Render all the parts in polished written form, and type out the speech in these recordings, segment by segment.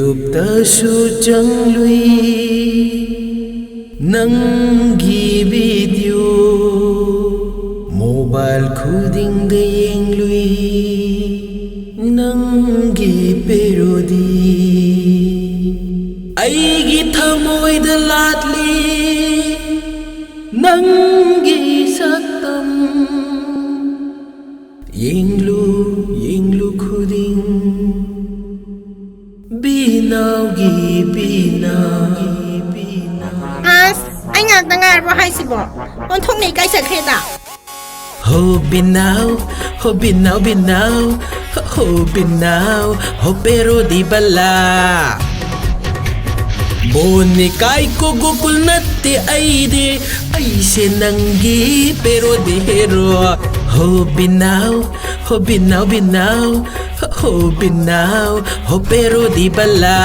YouTube-dashu changlui Nangi video Mobile khuding da yenglui Nangi parody Aigi thamoi da latli Nangi saktam Yenglu khuding Binao As, anh ngạc ta ngạc vào hay xì bỏ con thông này cái sạch hết à Ho Binao Ho parody bala Boni kai ko gokul natte aide Aise nangi parody hero Ho Binao Ho parody bala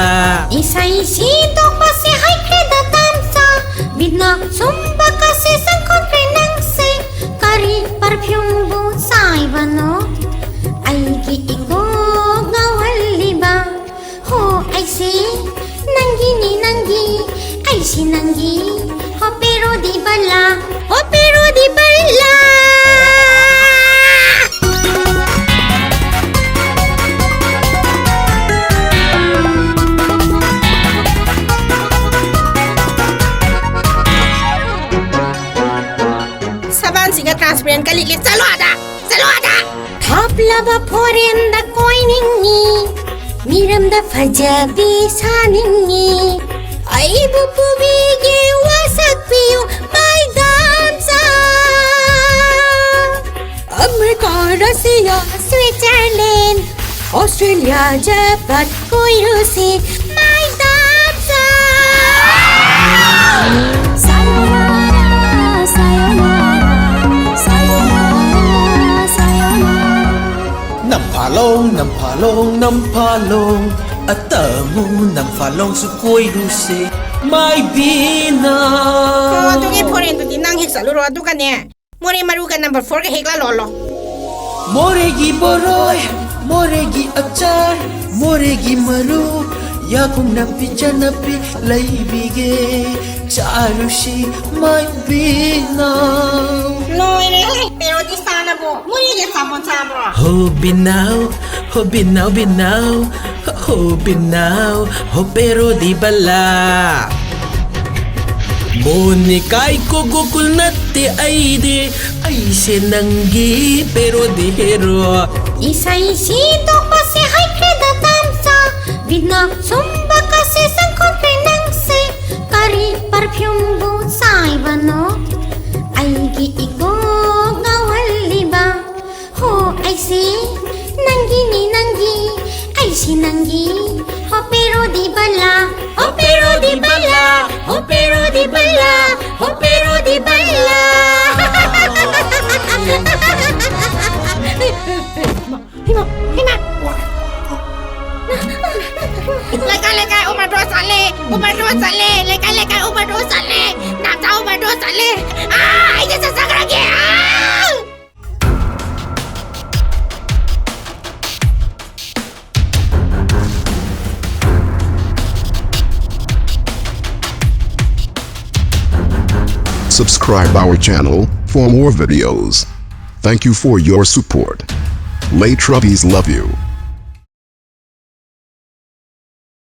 Isay sito kasi hay kreda tamsa Bidna sumba kasi sang kontre nang se Kari parfum bu sai bano Ay ki iko ngawal liba Ho ay si nangi ni nangi Ay si nangi Ho parody bala Saban singa transparent kali lit salwada Thap laba foreign da coiningi Miram da fajabi saningi Ay bupubigi wasak piyo my dansa America, Russia, Switzerland Australia, Japan, Koirusi my dansa Nampalong Atamu nampalong sukoi ruse My Binao Ito ngay foreign to din nang hiksaluro ato ka niya Mori maru ka number 4 ka hikla lolo Moregi boroy Moregi achar Moregi maru Yakong napi janapi Laibige Charushi My Binao Loire, pero di sana po Mori ka sabon sabro Ho Binao Ho parody bala Boni kai ko gokul natte aide Aise nangi parody hero Isay sito kasi hay kreda tamsa Bidna sumba kasi sang kontre nang se Kari parfum bu sai bano Ay ki iko ngawal liba Ho ay si nangi ni nangi Ay si nangi Ho parody bala Hima Lekay overdose sale Lekay overdose sale Nasa overdose sale Ay, nasasak lagi Subscribe our channel for more videos. Thank you for your support. Lay Trubbies love you.